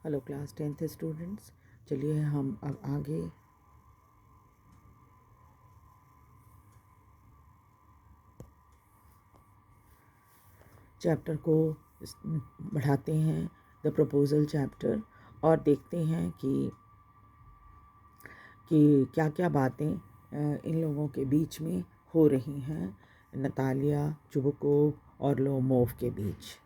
Hello class 10th students, चलिए हम अब आगे चैप्टर को बढ़ाते हैं, द प्रपोजल चैप्टर, और देखते हैं कि क्या क्या बातें इन लोगों के बीच में हो रही हैं, नतालिया चुबुकोव और लोमोव के बीच।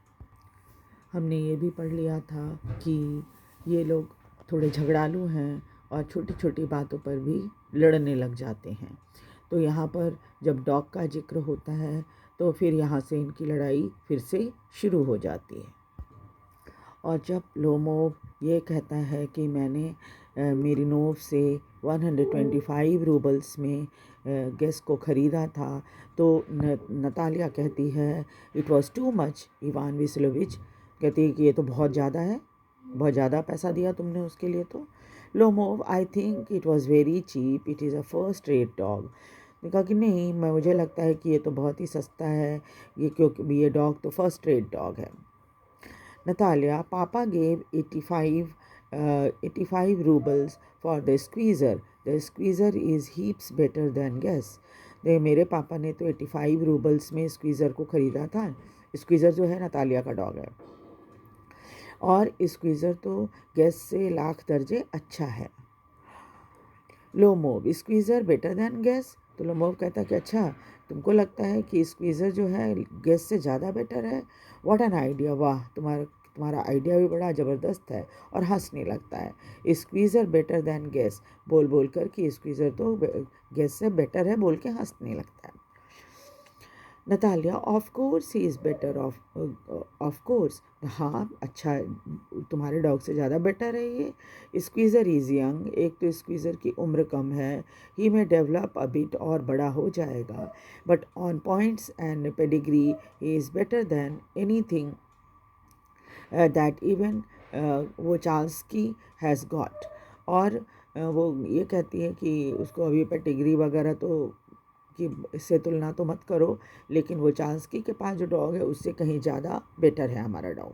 हमने ये भी पढ़ लिया था कि ये लोग थोड़े झगड़ालू हैं और छोटी छोटी बातों पर भी लड़ने लग जाते हैं। तो यहाँ पर जब डॉग का जिक्र होता है तो फिर यहाँ से इनकी लड़ाई फिर से शुरू हो जाती है। और जब लोमोव ये कहता है कि मैंने मेरिनोव से 125 रूबल्स में गैस को ख़रीदा था, तो नतालिया कहती है it was too much. Ivan Vasilyevich कहती है कि ये तो बहुत ज़्यादा है, बहुत ज़्यादा पैसा दिया तुमने उसके लिए। तो Lomov, I think it was very cheap, it is a first rate dog. कहा कि नहीं, मुझे लगता है कि ये तो बहुत ही सस्ता है, ये क्योंकि ये डॉग तो फर्स्ट रेट डॉग है। Natalia, Papa gave 85 rubles for the squeezer. The squeezer is heaps better than gas. मेरे पापा ने तो 85 रूबल्स में स्क्वीज़र को ख़रीदा था। स्क्वीज़र जो है नतालिया का डॉग है, और स्क्वीज़र तो गैस से लाख दर्जे अच्छा है। Lomov, squeezer better than gas. तो लोमोव कहता है कि अच्छा, तुमको लगता है कि स्क्वीज़र जो है गैस से ज़्यादा बेटर है। व्हाट एन आइडिया, वाह, तुम्हारा आइडिया भी बड़ा ज़बरदस्त है। और हंसने लगता है। स्क्वीज़र बेटर दैन गैस बोल बोल कर कि स्क्वीज़र तो गैस से बेटर है बोल के हंसने लगता है। Natalia, of course he is better, of course, हाँ अच्छा, तुम्हारे डॉग से ज़्यादा बेटर है ये। स्क्वीज़र इज़ यंग, एक तो स्क्वीज़र की उम्र कम है, ही में डेवलप अ बिट और बड़ा हो जाएगा, but on points and pedigree he is better than any thing that even वो चार्ल्सकी हैज़ गॉट। और वो ये कहती है कि उसको अभी पेडिग्री वगैरह तो कि इससे तुलना तो मत करो, लेकिन वो चांस्की के पास जो डॉग है उससे कहीं ज़्यादा बेटर है हमारा dog.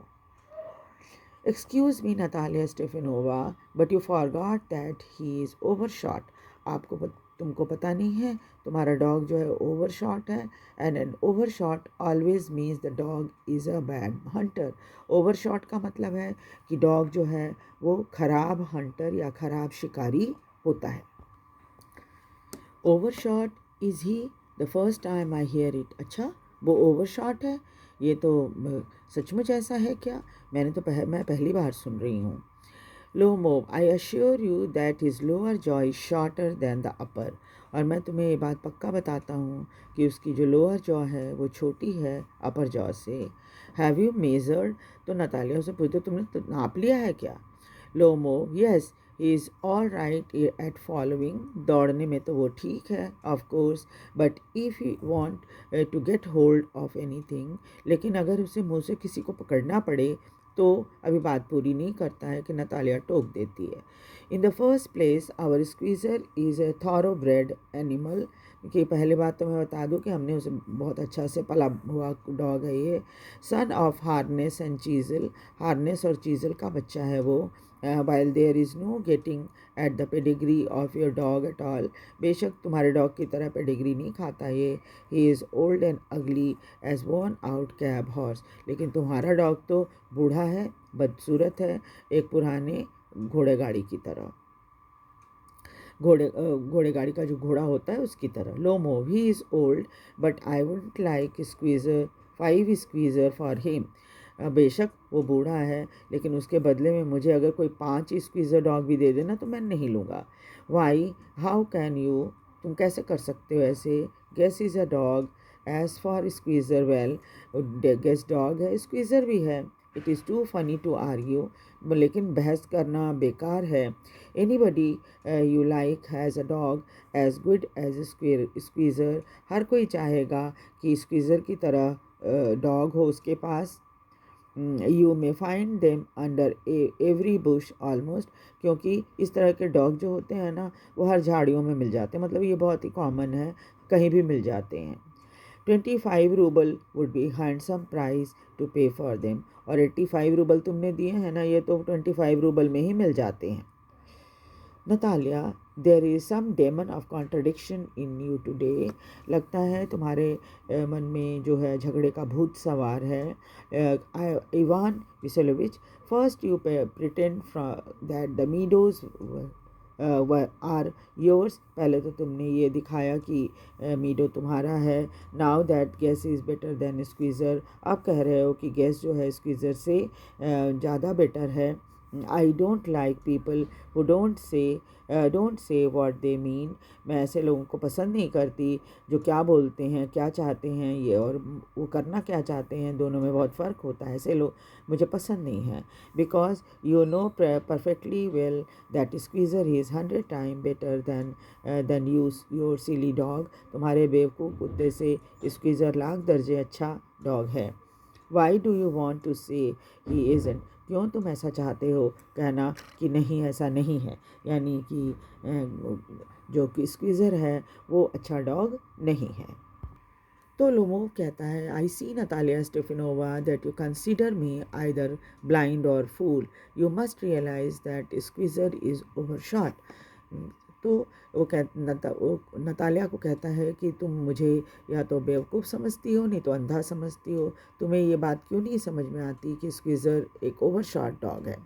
Excuse me Natalia Stepanova, but you forgot that he is overshot. तुमको पता नहीं है, तुम्हारा डॉग जो है ओवरशॉट है, and an overshot always means the dog is a bad hunter. Overshot का मतलब है कि डॉग जो है वो ख़राब हंटर या ख़राब शिकारी होता है। Overshot is he, the first time I hear it. अच्छा, वो ओवरशॉट है, ये तो सचमुच ऐसा है क्या? मैं पहली बार सुन रही हूँ। Lomov, I assure you that his lower jaw is shorter than the upper. और मैं तुम्हें ये बात पक्का बताता हूँ कि उसकी जो लोअर जॉ है वो छोटी है अपर जॉ से। Have you measured? तो नतालिया से पूछते, तुमने तो नाप लिया है क्या? Lomov, yes, he is all right at following. दौड़ने में तो वो ठीक है, of course, but if you want to get hold of anything, लेकिन अगर उसे मुँह से किसी को पकड़ना पड़े तो अभी बात पूरी नहीं करता है कि नतालिया टोक देती है। In the first place our squeezer is a thoroughbred animal. कि पहले बात तो मैं बता दूं कि हमने उसे बहुत अच्छा से पला हुआ डॉग है ये। Son of Harness and Chisel, Harness और चीज़ल का बच्चा है वो। While there is no getting at the pedigree of your dog at all, बेशक तुम्हारे डॉग की तरह पेडिग्री नहीं खाता ये। He is old and ugly as worn out cab horse, लेकिन तुम्हारा डॉग तो बूढ़ा है, बदसूरत है, एक पुराने घोड़े गाड़ी की तरह, घोड़े गाड़ी का जो घोड़ा होता है उसकी तरह। Lomov, he is old but I wouldn't like squeezer 5 squeezer for him. बेशक वो बूढ़ा है, लेकिन उसके बदले में मुझे अगर कोई 5 स्क्वीज़र डॉग भी दे देना तो मैं नहीं लूँगा। वाई, हाउ कैन यू, तुम कैसे कर सकते हो ऐसे? Guess is a dog as for Squeezer, well, Guess dog है, स्क्वीज़र भी है। It is too funny to argue, लेकिन बहस करना बेकार है। Anybody you like has a dog as good as Squeezer, हर कोई चाहेगा कि स्क्वीज़र की तरह डॉग हो उसके पास। You may find them under every bush almost, क्योंकि इस तरह के डॉग जो होते हैं ना वो हर झाड़ियों में मिल जाते हैं, मतलब ये बहुत ही कॉमन है, कहीं भी मिल जाते हैं। 25 rouble would be handsome price to pay for them. और 85 रूबल तुमने दिए हैं ना, ये तो 25 रूबल में ही मिल जाते हैं। Natalia, there is some demon of contradiction in you today. लगता है तुम्हारे मन में जो है झगड़े का भूत सवार है। Ivan Vasilevich, first you pretend that the meadows are yours. पहले तो तुमने ये दिखाया कि मीडो तुम्हारा है। Now that Guess is better than Squeezer, आप कह रहे हो कि गैस जो है स्क्वीज़र से ज़्यादा बेटर है। I don't like people who don't say what they mean. मैं ऐसे लोगों को पसंद नहीं करती जो क्या बोलते हैं, क्या चाहते हैं ये, और वो करना क्या चाहते हैं, दोनों में बहुत फ़र्क होता है। ऐसे लोग मुझे पसंद नहीं हैं। Because you know perfectly well that Squeezer is 100 time better than your silly dog. तुम्हारे बेवकूफ़ कुत्ते से स्क्वीज़र लाख दर्जे अच्छा डॉग है। Why do you want to say he isn't, क्यों तुम ऐसा चाहते हो कहना कि नहीं ऐसा नहीं है, यानी कि जो कि स्क्वीज़र है वो अच्छा डॉग नहीं है। तो लोमोव कहता है, I see Natalia Stepanovna that you consider me either blind or fool, you must realize that Squeezer is overshot. तो वो नतालिया को कहता है कि तुम मुझे या तो बेवकूफ़ समझती हो, नहीं तो अंधा समझती हो। तुम्हें ये बात क्यों नहीं समझ में आती कि स्क्वीज़र एक ओवरशॉट डॉग है।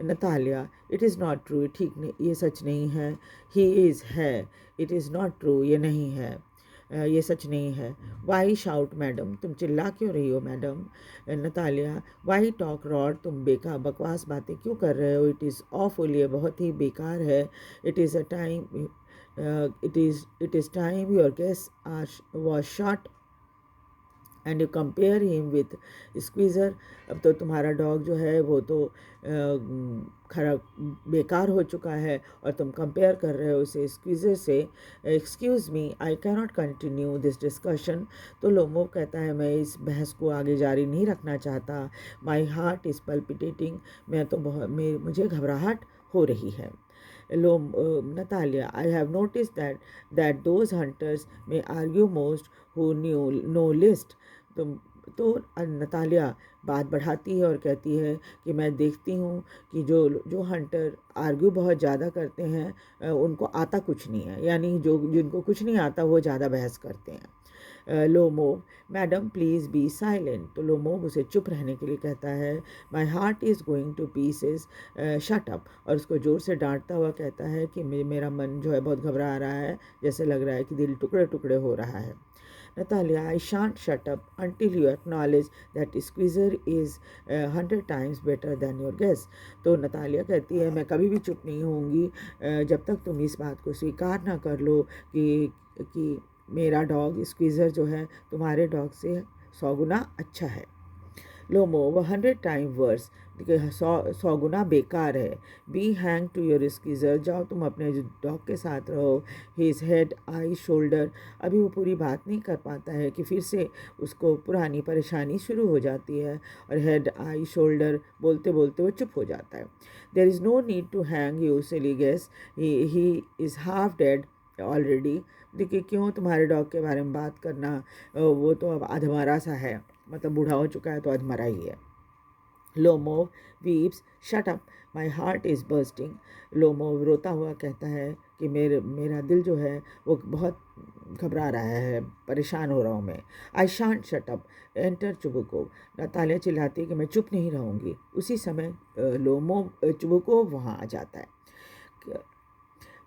Natalia, it is not true, ठीक नहीं, ये सच नहीं है। ही इज़ है, इट इज़ नॉट ट्रू, ये नहीं है, ये सच नहीं है। वाई शाउट मैडम, तुम चिल्ला क्यों रही हो madam. Natalia, why talk rot, तुम बेकार बकवास बातें क्यों कर रहे हो। इट इज़ ऑफुल, ये बहुत ही बेकार है। It is a time it is time your guess was shot and you compare him with squeezer. अब तो तुम्हारा डॉग जो है वो तो खराब बेकार हो चुका है और तुम कंपेयर कर रहे हो उसे स्क्वीज़र से। Excuse me, I can not continue this discussion. तो लोमोव कहता है, मैं इस बहस को आगे जारी नहीं रखना चाहता। माई हार्ट इज़ पल्पिटेटिंग, मैं तो मुझे घबराहट हो रही है। Natalia, I have noticed that those hunters may argue most who know list. तो नतालिया बात बढ़ाती है और कहती है कि मैं देखती हूँ कि जो हंटर आर्ग्यू बहुत ज़्यादा करते हैं उनको आता कुछ नहीं है, यानी जिनको कुछ नहीं आता वो ज़्यादा बहस करते हैं। Lomov, madam please be silent. तो लोमोव उसे चुप रहने के लिए कहता है। My heart is going two pieces, shut up. और उसको ज़ोर से डांटता हुआ कहता है कि मेरा मन जो है बहुत घबरा रहा है, जैसे लग रहा है कि दिल टुकड़े टुकड़े हो रहा है। Natalia, I shan't shut up until you acknowledge that Squeezer is 100 times better than your guess. तो नतालिया कहती है, मैं कभी भी चुप नहीं होंगी जब तक तुम इस बात को स्वीकार ना कर लो कि मेरा डॉग स्क्वीज़र जो है तुम्हारे डॉग से 100 गुना अच्छा है। लोमोव, 100 टाइम वर्स, 100 गुना बेकार है। Be hang to your squeezer, जाओ तुम अपने डॉग के साथ रहो। हिज हेड आई शोल्डर, अभी वो पूरी बात नहीं कर पाता है कि फिर से उसको पुरानी परेशानी शुरू हो जाती है और हेड आई शोल्डर बोलते बोलते वो चुप हो जाता है। There is no need to hang you silly guess, he is half dead already. देखिए, क्यों तुम्हारे डॉग के बारे में बात करना, वो तो अब अधमरा सा है, मतलब बूढ़ा हो चुका है तो अधमरा ही है। Lomov weeps, shut up, my heart is bursting. Lomov रोता हुआ कहता है कि मेरा दिल जो है वो बहुत घबरा रहा है, परेशान हो रहा हूँ मैं। I shan't shut up, enter Chubukov. नतालिया चिल्लाती है कि मैं चुप नहीं रहूँगी। उसी समय लोमोव चुबुकोव वहाँ आ जाता है।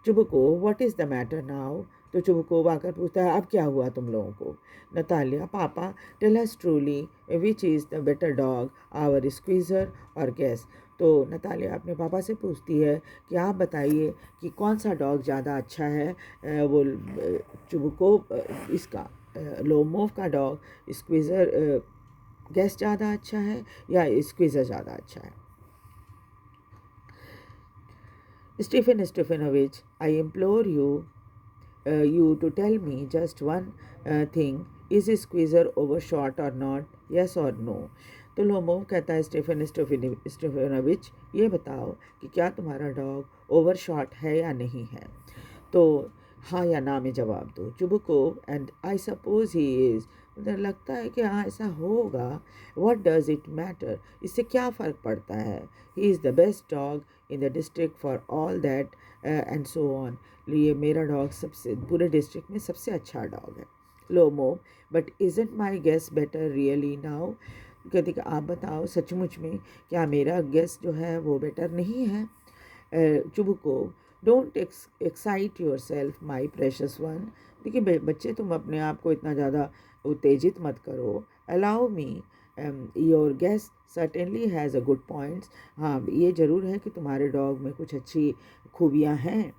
Chubukov, what is the matter now. तो चुबुकोव आकर पूछता है, अब क्या हुआ तुम लोगों को। नतालिया, पापा tell us truly which is the better dog, our Squeezer और गैस। तो नतालिया अपने पापा से पूछती है कि आप बताइए कि कौन सा डॉग ज़्यादा अच्छा है। वो चुबुकोव इसका लोमोव का डॉग स्क्वीज़र गैस ज़्यादा अच्छा है या स्क्वीज़र ज़्यादा अच्छा है। Stephen Stefanovich, I implore you to tell me just one thing. Is Squeezer overshot or not? Yes or no? तो लोमोव कहता है, स्टेफेनोविच, ये बताओ कि क्या तुम्हारा डॉग ओवरशॉट है या नहीं है। तो हाँ या ना में जवाब दो। Chubukov, and I suppose he is. मुझे लगता है कि हाँ ऐसा होगा. What does it matter? इससे क्या फ़र्क पड़ता है? He is the best dog in the district for all that and so on. ये मेरा डॉग सबसे पूरे डिस्ट्रिक्ट में सबसे अच्छा डॉग है. Lomov, but isn't my Guess better really now? कहती कि आप बताओ सचमुच में क्या मेरा गेस जो है वो बेटर नहीं है? चुबुको, don't excite your self my precious one. देखिए बच्चे, तुम अपने आप को इतना ज़्यादा उत्तेजित मत करो. Allow me, your guess certainly has a good points. हाँ, ये ज़रूर है कि तुम्हारे डॉग में कुछ अच्छी खूबियाँ हैं.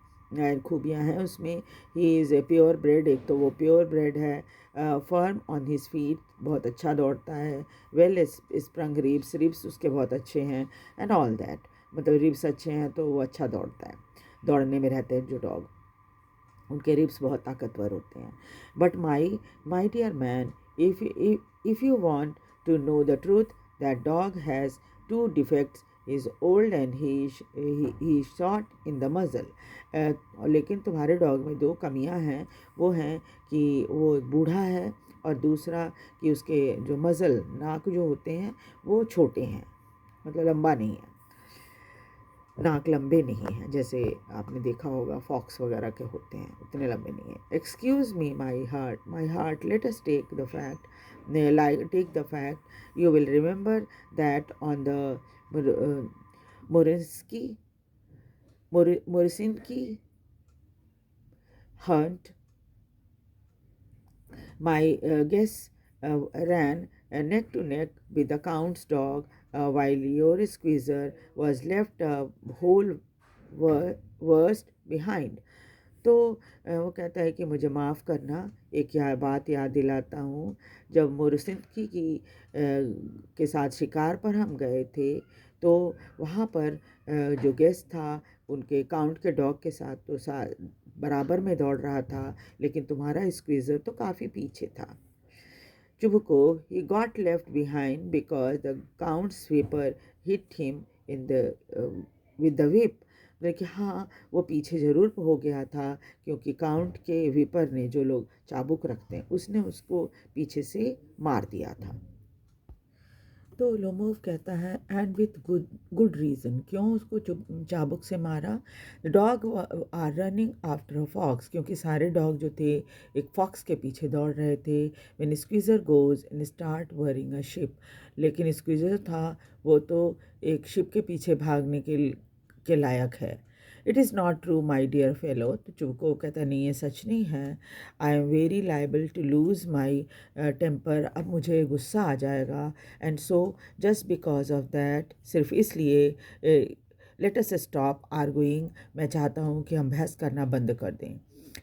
खूबियाँ हैं उसमें. He is a pure bread, एक तो वो प्योर ब्रेड है. फर्म ऑन हिज फीट, बहुत अच्छा दौड़ता है. वेल स्प्रंग रिब्स, रिब्स उसके बहुत अच्छे हैं. एंड ऑल दैट, मतलब रिब्स अच्छे हैं तो वो अच्छा दौड़ता है. दौड़ने में रहते हैं जो डॉग, उनके रिब्स बहुत ताकतवर होते हैं. But my dear man, if you want to know the truth, that dog has two defects. Is old and he short in the muzzle. लेकिन तुम्हारे डॉग में दो कमियां हैं. वो हैं कि वो बूढ़ा है, और दूसरा कि उसके जो मज़ल, नाक जो होते हैं वो छोटे हैं, मतलब लंबा नहीं है. नाक लंबे नहीं हैं, जैसे आपने देखा होगा फॉक्स वगैरह के होते हैं, उतने लंबे नहीं हैं. Excuse me my heart, let us take the fact, take the fact. You will remember that on the Moriski hunt, my guest ran neck to neck with the count's dog, while your squeezer was left a whole worst behind. तो वो कहता है कि मुझे माफ़ करना, एक बात याद दिलाता हूँ. जब मोरसिंकी के साथ शिकार पर हम गए थे, तो वहाँ पर जो गेस्ट था उनके काउंट के डॉग के साथ तो बराबर में दौड़ रहा था, लेकिन तुम्हारा स्क्वीज़र तो काफ़ी पीछे था. चुबको, he got left behind because the count sweeper hit him in the with the whip. देखिए हाँ, वो पीछे ज़रूर हो गया था, क्योंकि काउंट के विपर ने, जो लोग चाबुक रखते हैं, उसने उसको पीछे से मार दिया था. तो लोमोव कहता है एंड विथ गुड रीज़न, क्यों उसको चाबुक से मारा? Dog are running after a fox, क्योंकि सारे डॉग जो थे एक फॉक्स के पीछे दौड़ रहे थे. When squeezer goes and start worrying a ship, लेकिन स्क्वीज़र था वो तो एक शिप के पीछे भागने के लायक है. It is not true my dear fellow. तो चुबको कहता नहीं, ये सच नहीं है. I am very liable to lose my temper, अब मुझे गुस्सा आ जाएगा. And so just because of that, सिर्फ इसलिए लेट अस स्टॉप आर्गुइंग, मैं चाहता हूँ कि हम बहस करना बंद कर दें.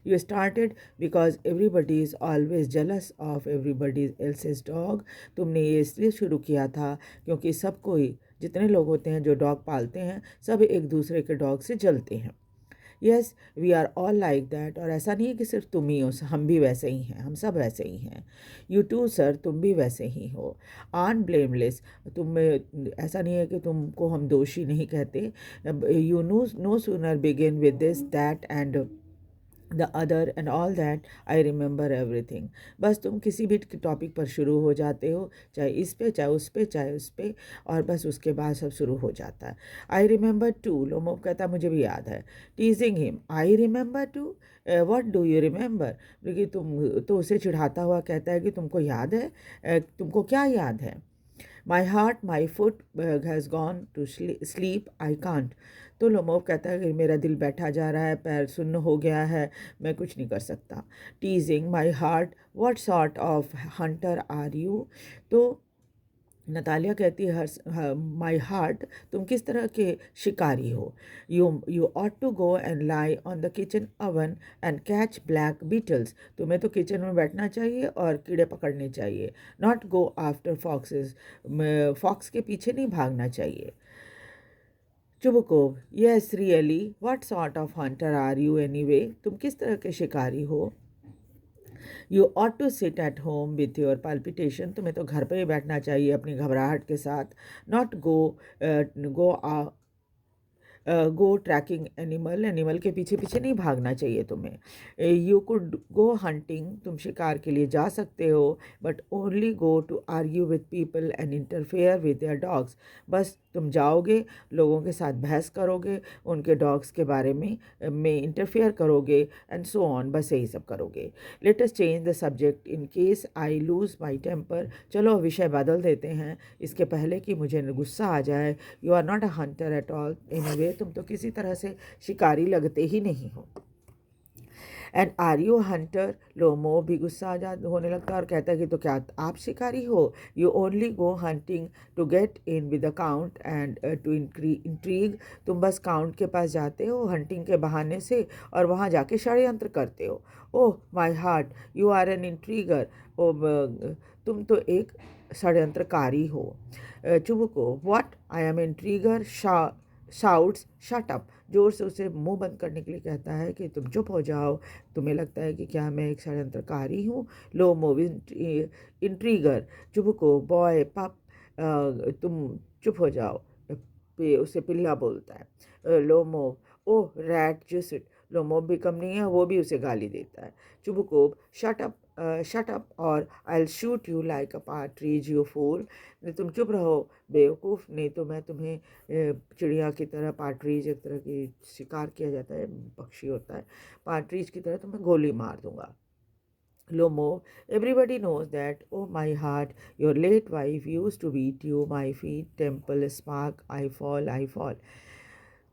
You started because everybody is always jealous of everybody else's dog. तुमने ये इसलिए शुरू किया था क्योंकि सब कोई, जितने लोग होते हैं जो डॉग पालते हैं, सब एक दूसरे के डॉग से जलते हैं. Yes, we are all like that. और ऐसा नहीं है कि सिर्फ तुम ही हो, हम भी वैसे ही हैं, हम सब वैसे ही हैं. यू टू सर, तुम भी वैसे ही हो. आन ब्लेमलेस, तुम में ऐसा नहीं है कि तुमको हम दोषी नहीं कहते. You know sooner begin with this that and the other and all that, I remember everything. बस तुम किसी भी टॉपिक पर शुरू हो जाते हो, चाहे इस पे, चाहे उस पे, चाहे उस पे, और बस उसके बाद सब शुरू हो जाता है. आई रिमेंबर टू, लोमोव कहता मुझे भी याद है. Teasing him, I remember too, what do you remember. क्योंकि तुम तो उसे चिढ़ाता हुआ कहता है कि तुमको याद है, तुमको क्या याद है? My heart my foot has gone to sleep, I can't. तो लोमोव कहता है कि मेरा दिल बैठा जा रहा है, पैर सुन्न हो गया है, मैं कुछ नहीं कर सकता. Teasing my heart, what sort of hunter are you. तो नतालिया कहती है माई हार्ट, तुम किस तरह के शिकारी हो? You ought to go and lie on the kitchen oven and catch black beetles. तुम्हें तो किचन में बैठना चाहिए और कीड़े पकड़ने चाहिए, not go after foxes. Fox के पीछे नहीं भागना चाहिए. Chubukov, yes really, what sort of hunter are you anyway. तुम किस तरह के शिकारी हो? You ought to sit at home with your palpitation. तुम्हें तो घर पर ही बैठना चाहिए अपनी घबराहट के साथ. Not go go tracking animal, animal के पीछे पीछे नहीं भागना चाहिए तुम्हें। यू कुड गो हंटिंग, तुम शिकार के लिए जा सकते हो, but only go to argue with people and interfere with their dogs. बस तुम जाओगे, लोगों के साथ बहस करोगे, उनके डॉग्स के बारे में इंटरफेयर करोगे एंड सो ऑन, बस यही सब करोगे। Let us change the subject in case I lose my temper. चलो विषय बदल देते हैं इसके पहले कि मुझे गुस्सा आ जाए। You are not a hunter at all anyway, तुम तो किसी तरह से शिकारी लगते ही नहीं हो। एंड आर यू हंटर, लोमो भी गुस्सा आ जा होने लगता है और कहता है कि तो क्या आप शिकारी हो? You only go hunting to get in with the count and to intrigue, तुम बस काउंट के पास जाते हो हंटिंग के बहाने से और वहाँ जाके षड्यंत्र करते हो। Oh my heart, you are an intriguer, ओ तुम तो एक षड्यंत्रकारी हो। Chubukov, what, I am intriguer, shouts shut up, जोर से उसे मुंह बंद करने के लिए कहता है कि तुम चुप हो जाओ। तुम्हें लगता है कि क्या मैं एक षड्यंत्रकारी हूँ? लो मूव इंट्रीगर, चुबुको, बॉय पप, तुम चुप हो जाओ। उसे पिल्ला बोलता है। लो मूव, ओह रैट जिसिट, लो मूव भी कम नहीं है, वो भी उसे गाली देता है। चुबुको, शट अप और I will shoot you like a partridge you fool, तुम चुप रहो बेवकूफ़, नहीं तो मैं तुम्हें चिड़िया की तरह, पार्ट्रीज एक तरह की शिकार किया जाता है, पक्षी होता है, पार्ट्रीज की तरह तुम्हें गोली मार दूंगा। Lomo, everybody knows that, oh my heart, your late wife used to beat you, my feet, temple, spark, I fall.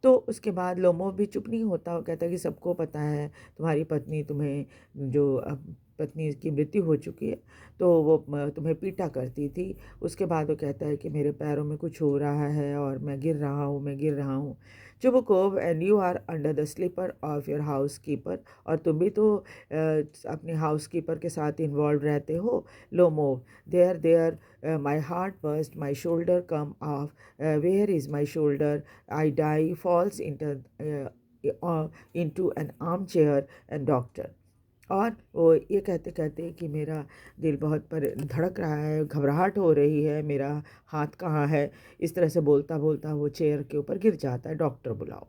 तो उसके बाद लोमो भी चुप नहीं होता, वो कहता है कि सबको पता है तुम्हारी पत्नी तुम्हें, जो अब पत्नी की मृत्यु हो चुकी है, तो वो तुम्हें पीटा करती थी। उसके बाद वो कहता है कि मेरे पैरों में कुछ हो रहा है और मैं गिर रहा हूँ, मैं गिर रहा हूँ। Chubukov, and you are under the slipper of your housekeeper, और तुम भी तो अपने हाउस कीपर के साथ इन्वॉल्व रहते हो। Lomov, there my heart burst, my shoulder come off, where is my shoulder, I die, falls into an armchair and doctor. और वो ये कहते कहते कि मेरा दिल बहुत पर धड़क रहा है, घबराहट हो रही है, मेरा हाथ कहाँ है, इस तरह से बोलता बोलता वो चेयर के ऊपर गिर जाता है। डॉक्टर बुलाओ।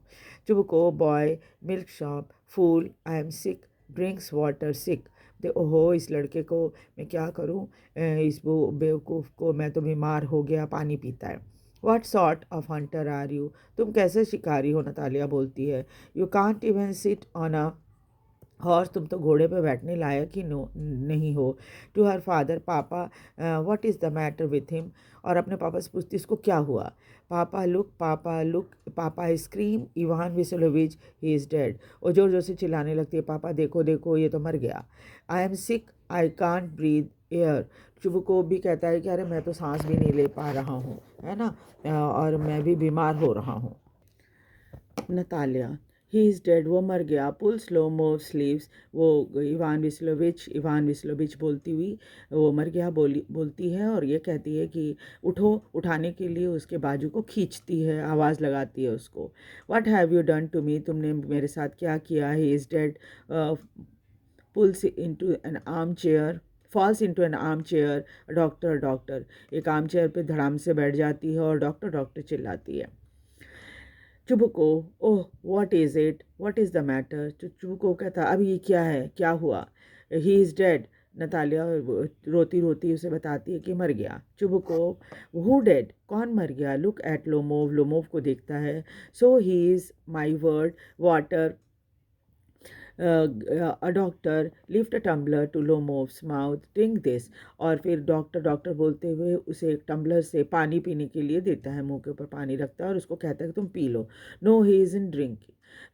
Chubukov, boy, milk shop, fool, I am sick, drinks water sick, दे ओहो इस लड़के को मैं क्या करूं, इस बेवकूफ़ को, मैं तो बीमार हो गया, पानी पीता है। What sort of hunter are you? तुम कैसे शिकारी हो? नतालिया बोलती है। You can't even sit on a horse, तुम तो घोड़े पर बैठने लायक ही नहीं हो। टू हर फादर, पापा, what is the matter with him, और अपने पापा से पूछती इसको क्या हुआ। पापा look, papa look, papa scream, Ivan Vasilevich, he is dead, और जोर जोर से चिल्लाने लगती है, पापा देखो देखो ये तो मर गया। आई am sick, I can't breathe air, चुबको भी कहता है कि अरे मैं तो सांस भी नहीं ले पा रहा हूँ, है ना, और मैं भी बीमार हो रहा हूँ। नतालिया, ही इज़ डेड, वो मर गया। पुल स्लो मूव स्लीव्स, वो इवान विस्लोविच बोलती हुई वो मर गया बोलती है और ये कहती है कि उठो, उठाने के लिए उसके बाजू को खींचती है, आवाज़ लगाती है उसको। What have you done to me, तुमने मेरे साथ क्या किया? He is dead, pulls into an armchair, falls into an armchair, doctor doctor, एक आर्म चेयर पे धड़ाम से बैठ जाती है और डॉक्टर डॉक्टर चिल्लाती है। चुबको, oh what is it, what is the matter, चुबको कहता अभी ये क्या है, क्या हुआ? ही इज़ डेड, नतालिया रोती रोती उसे बताती है कि मर गया। चुबको, हु डेड, कौन मर गया? लुक एट लोमोव, लोमोव को देखता है। So he is my word water, a doctor, lift a tumbler to Lomov's mouth, drink this, और फिर डॉक्टर डॉक्टर बोलते हुए उसे एक टम्बलर से पानी पीने के लिए देता है, मुंह के ऊपर पानी रखता है और उसको कहता है कि तुम पी लो। No he is in drink,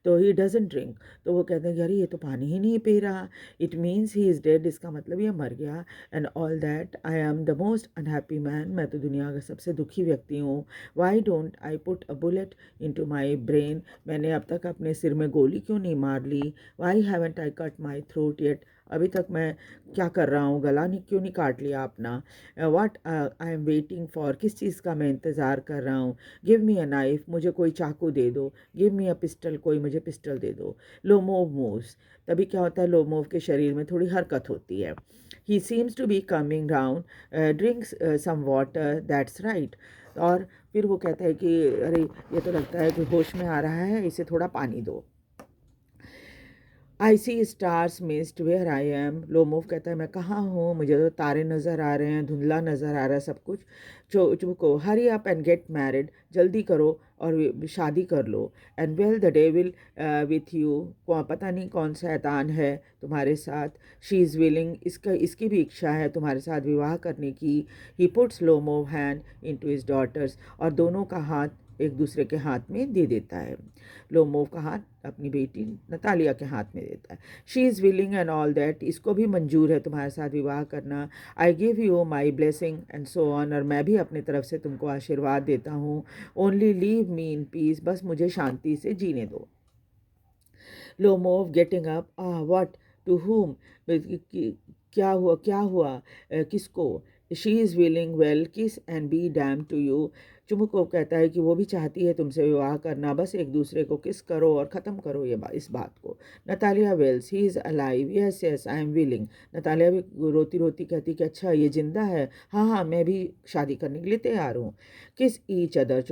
तो ही डजन ड्रिंक, तो वो कहते हैं कि अरे ये तो पानी ही नहीं पी रहा, it means he is dead, इसका मतलब ये मर गया। And all that, I am the most unhappy man, मैं तो दुनिया का सबसे दुखी व्यक्ति हूँ। Why don't I put a bullet into my brain, मैंने अब तक अपने सिर में गोली क्यों नहीं मार ली? Why haven't I cut my throat yet, अभी तक मैं क्या कर रहा हूँ, गला नहीं क्यों नहीं काट लिया अपना? What I am waiting for, किस चीज़ का मैं इंतज़ार कर रहा हूँ? गिव मी अ नाइफ, मुझे कोई चाकू दे दो। गिव मी अ पिस्टल, कोई मुझे पिस्टल दे दो। लोमोव मूव्स, तभी क्या होता है, लोमोव के शरीर में थोड़ी हरकत होती है। He seems to be coming down, drinks some water, that's right, और फिर वो कहता है कि अरे ये तो लगता है कि होश में आ रहा है, इसे थोड़ा पानी दो। I see stars mist where I am. Lomov कहता है मैं कहाँ हूँ, मुझे तो तारे नज़र आ रहे हैं, धुंधला नज़र आ रहा है सब कुछ। Chubukov hurry up and get married, जल्दी करो और शादी कर लो। And well the devil with you, पता नहीं कौन सा शैतान है तुम्हारे साथ। शी इज़ विलिंग, इसकी भी इच्छा है तुम्हारे साथ विवाह करने की। He puts Lomov hand into his daughter's, और दोनों का हाथ एक दूसरे के हाथ में दे देता है। लोमोव का हाथ अपनी बेटी नतालिया के हाथ में देता है। She is willing and all that, इसको भी मंजूर है तुम्हारे साथ विवाह करना। I give you my blessing and so on, और मैं भी अपनी तरफ से तुमको आशीर्वाद देता हूँ। Only leave me in peace, बस मुझे शांति से जीने दो। Lomov getting up, what, to whom, क्या हुआ, क्या हुआ, किसको। She is willing, well kiss and be damned to you. Chubukov कहता है कि वो भी चाहती है तुमसे विवाह करना, बस एक दूसरे को किस करो और ख़त्म करो इस बात को। Natalia wails, he is alive, yes yes I am willing. Natalia भी रोती रोती कहती कि अच्छा ये जिंदा है, हाँ हाँ मैं भी शादी करने के लिए तैयार हूँ। किस ईच अदर,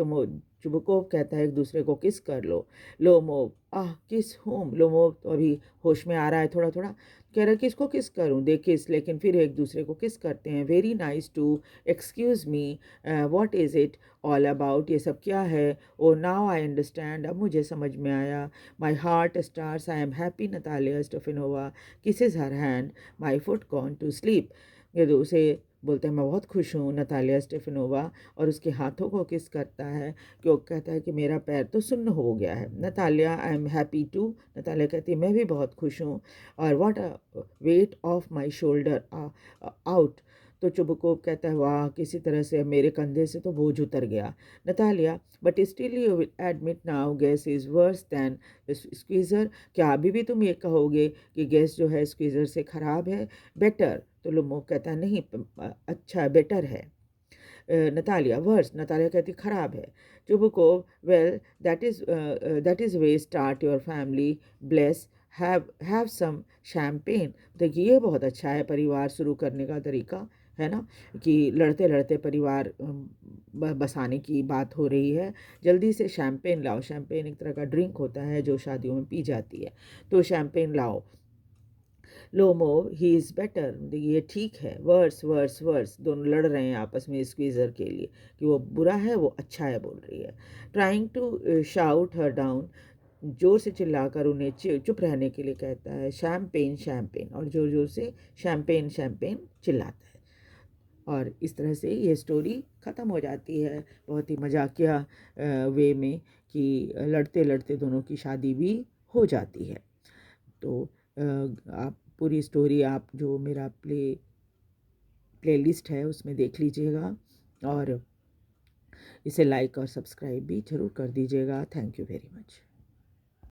चुमुको कहता है एक दूसरे को किस कर लो। लोमोव, किस होम। लोमोव तो अभी होश में आ रहा है थोड़ा थोड़ा, कह रहा है किसको किस करूं, दे किस, लेकिन फिर एक दूसरे को किस करते हैं। Very nice too, excuse me, what is it all about, ये सब क्या है। ओ नाउ आई अंडरस्टैंड, अब मुझे समझ में आया। My heart stars, I am happy, Natalia Stepanovna kisses her hand, my foot gone to sleep. ये उसे बोलते हैं मैं बहुत खुश हूँ, नतालिया स्टेफानोवा, और उसके हाथों को किस करता है, कि वो कहता है कि मेरा पैर तो सुन्न हो गया है। Natalia, I am happy too, Natalia कहती है मैं भी बहुत खुश हूँ। और what a weight off my shoulder out, तो चुबुकोव कहता है वाह, किसी तरह से मेरे कंधे से तो बोझ उतर गया। Natalia, but still you will admit now gas is verse then squeezer, क्या अभी भी तुम ये कहोगे कि गैस जो है स्क्वीज़र से ख़राब है। बेटर, तो लोमोव कहता है नहीं, अच्छा बेटर है। नतालिया, वर्स, नतालिया कहती ख़राब है। Chubukov, well that is way start your family, bless, have some champagne. देखिए ये बहुत अच्छा है परिवार शुरू करने का तरीका, है ना, कि लड़ते लड़ते परिवार बसाने की बात हो रही है। जल्दी से शैम्पेन लाओ, शैम्पेन एक तरह का ड्रिंक होता है जो शादियों में पी जाती है, तो शैम्पेन लाओ। लोमोव, ही इज़ बेटर, ये ठीक है। वर्स वर्स वर्स, दोनों लड़ रहे हैं आपस में स्क्वीज़र के लिए, कि वो बुरा है वो अच्छा है बोल रही है। Trying to shout her down, जोर से चिल्लाकर उन्हें चुप रहने के लिए कहता है। शैम्पेन शैम्पेन, और जोर जोर से शैम्पेन शैम्पेन चिल्लाता है। और इस तरह से ये स्टोरी ख़त्म हो जाती है बहुत ही मजाकिया वे में, कि लड़ते लड़ते दोनों की शादी भी हो जाती है। तो आप पूरी स्टोरी आप जो मेरा प्लेलिस्ट है उसमें देख लीजिएगा, और इसे लाइक और सब्सक्राइब भी ज़रूर कर दीजिएगा। Thank you very much.